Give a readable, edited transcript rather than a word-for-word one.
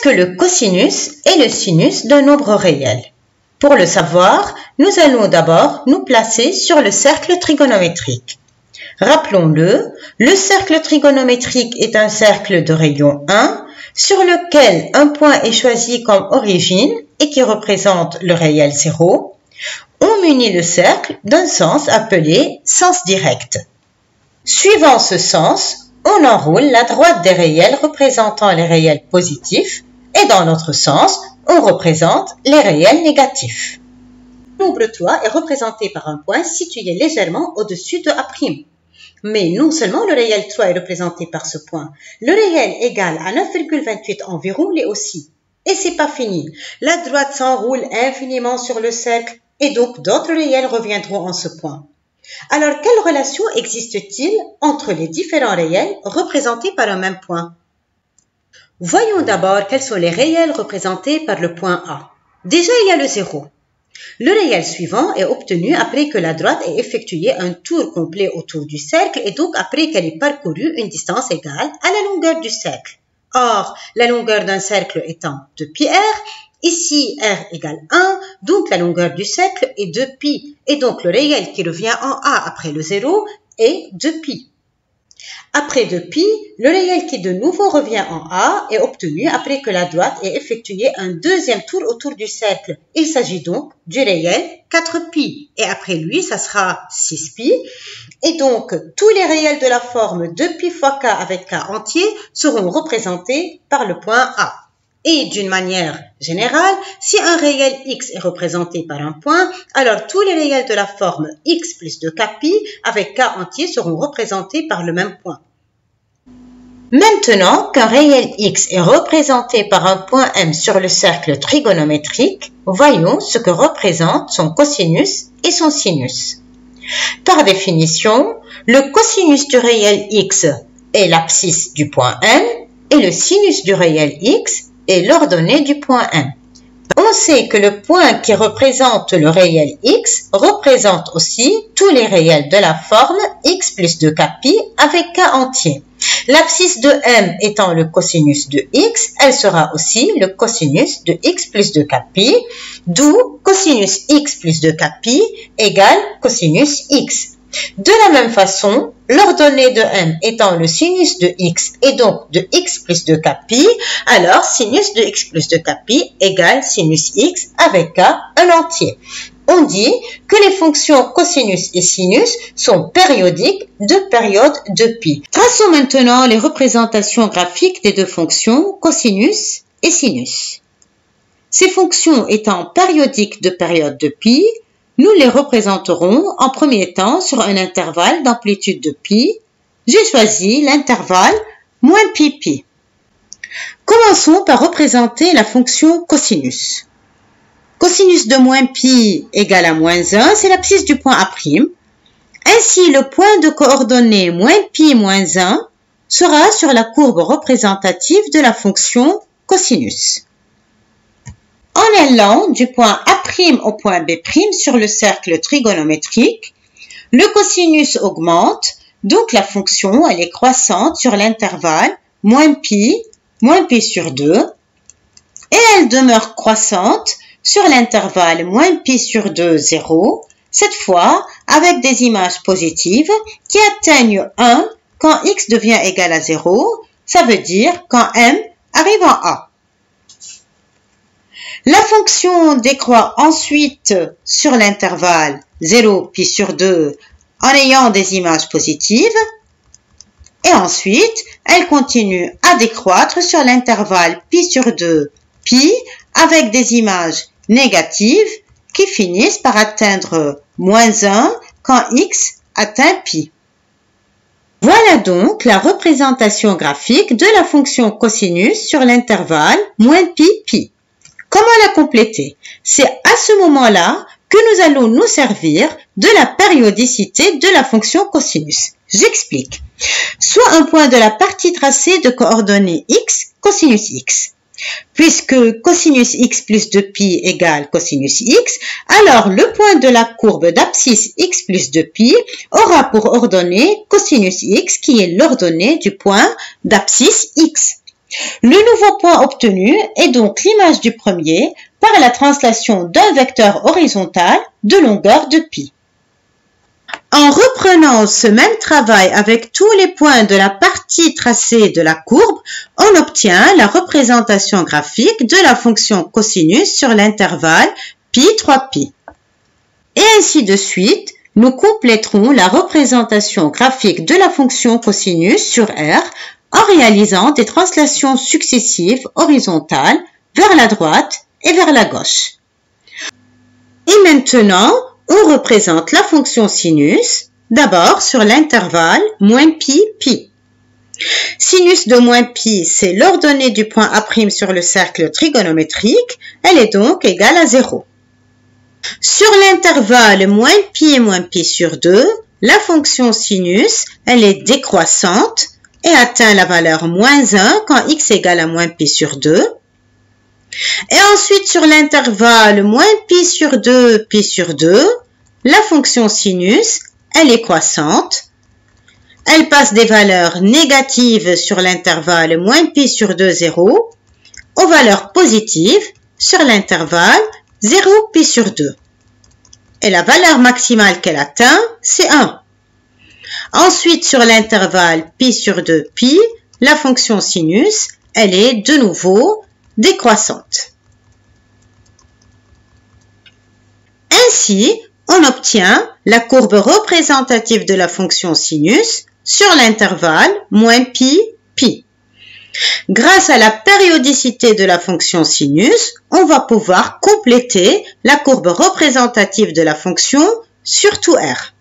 Qu'est-ce que le cosinus et le sinus d'un nombre réel? Pour le savoir, nous allons d'abord nous placer sur le cercle trigonométrique. Rappelons-le, le cercle trigonométrique est un cercle de rayon 1 sur lequel un point est choisi comme origine et qui représente le réel 0. On munit le cercle d'un sens appelé sens direct. Suivant ce sens, on enroule la droite des réels représentant les réels positifs et dans l'autre sens, on représente les réels négatifs. Le nombre 3 est représenté par un point situé légèrement au-dessus de A'. Mais non seulement le réel 3 est représenté par ce point, le réel égal à 9,28 environ l'est aussi. Et c'est pas fini. La droite s'enroule infiniment sur le cercle et donc d'autres réels reviendront en ce point. Alors, quelle relation existe-t-il entre les différents réels représentés par un même point? Voyons d'abord quels sont les réels représentés par le point A. Déjà, il y a le 0. Le réel suivant est obtenu après que la droite ait effectué un tour complet autour du cercle et donc après qu'elle ait parcouru une distance égale à la longueur du cercle. Or, la longueur d'un cercle étant 2πr, ici, r égale 1, donc la longueur du cercle est 2π, et donc le réel qui revient en A après le 0 est 2π. Après 2π, le réel qui de nouveau revient en A est obtenu après que la droite ait effectué un deuxième tour autour du cercle. Il s'agit donc du réel 4π, et après lui, ça sera 6π, et donc tous les réels de la forme 2π fois k avec k entier seront représentés par le point A. Et d'une manière générale, si un réel x est représenté par un point, alors tous les réels de la forme x plus 2kπ avec k entier seront représentés par le même point. Maintenant qu'un réel x est représenté par un point M sur le cercle trigonométrique, voyons ce que représentent son cosinus et son sinus. Par définition, le cosinus du réel x est l'abscisse du point M et le sinus du réel x est l'ordonnée du point M. On sait que le point qui représente le réel x représente aussi tous les réels de la forme x plus 2kπ avec k entier. L'abscisse de M étant le cosinus de x, elle sera aussi le cosinus de x plus 2kπ, d'où cosinus x plus 2kπ égale cosinus x. De la même façon, l'ordonnée de M étant le sinus de x et donc de x plus 2kπ, alors sinus de x plus 2kπ égale sinus x avec k un entier. On dit que les fonctions cosinus et sinus sont périodiques de période de π. Traçons maintenant les représentations graphiques des deux fonctions cosinus et sinus. Ces fonctions étant périodiques de période de π, nous les représenterons en premier temps sur un intervalle d'amplitude de π. J'ai choisi l'intervalle moins π. Commençons par représenter la fonction cosinus. Cosinus de moins π égale à moins 1, c'est l'abscisse du point A'. Ainsi, le point de coordonnées moins π moins 1 sera sur la courbe représentative de la fonction cosinus. En allant du point A' au point B' sur le cercle trigonométrique, le cosinus augmente, donc la fonction elle est croissante sur l'intervalle moins π sur 2, et elle demeure croissante sur l'intervalle moins π sur 2, 0, cette fois avec des images positives qui atteignent 1 quand x devient égal à 0, ça veut dire quand m arrive en A. La fonction décroît ensuite sur l'intervalle 0π sur 2 en ayant des images positives et ensuite elle continue à décroître sur l'intervalle π sur 2 π avec des images négatives qui finissent par atteindre moins 1 quand x atteint π. Voilà donc la représentation graphique de la fonction cosinus sur l'intervalle moins π. Comment la compléter? C'est à ce moment-là que nous allons nous servir de la périodicité de la fonction cosinus. J'explique. Soit un point de la partie tracée de coordonnées x, cosinus x. Puisque cosinus x plus 2π égale cosinus x, alors le point de la courbe d'abscisse x plus 2π aura pour ordonnée cosinus x qui est l'ordonnée du point d'abscisse x. Le nouveau point obtenu est donc l'image du premier par la translation d'un vecteur horizontal de longueur de pi. En reprenant ce même travail avec tous les points de la partie tracée de la courbe, on obtient la représentation graphique de la fonction cosinus sur l'intervalle pi 3pi. Et ainsi de suite, nous compléterons la représentation graphique de la fonction cosinus sur R en réalisant des translations successives horizontales vers la droite et vers la gauche. Et maintenant, on représente la fonction sinus d'abord sur l'intervalle moins pi, pi. Sinus de moins pi, c'est l'ordonnée du point A' sur le cercle trigonométrique, elle est donc égale à 0. Sur l'intervalle moins pi sur 2, la fonction sinus, elle est décroissante et atteint la valeur moins 1 quand x égale à moins pi sur 2. Et ensuite, sur l'intervalle moins pi sur 2, la fonction sinus, elle est croissante. Elle passe des valeurs négatives sur l'intervalle moins pi sur 2, 0, aux valeurs positives sur l'intervalle 0 pi sur 2. Et la valeur maximale qu'elle atteint, c'est 1. Ensuite, sur l'intervalle pi sur 2, pi, la fonction sinus, elle est de nouveau décroissante. Ainsi, on obtient la courbe représentative de la fonction sinus sur l'intervalle moins pi, pi. Grâce à la périodicité de la fonction sinus, on va pouvoir compléter la courbe représentative de la fonction sur tout R.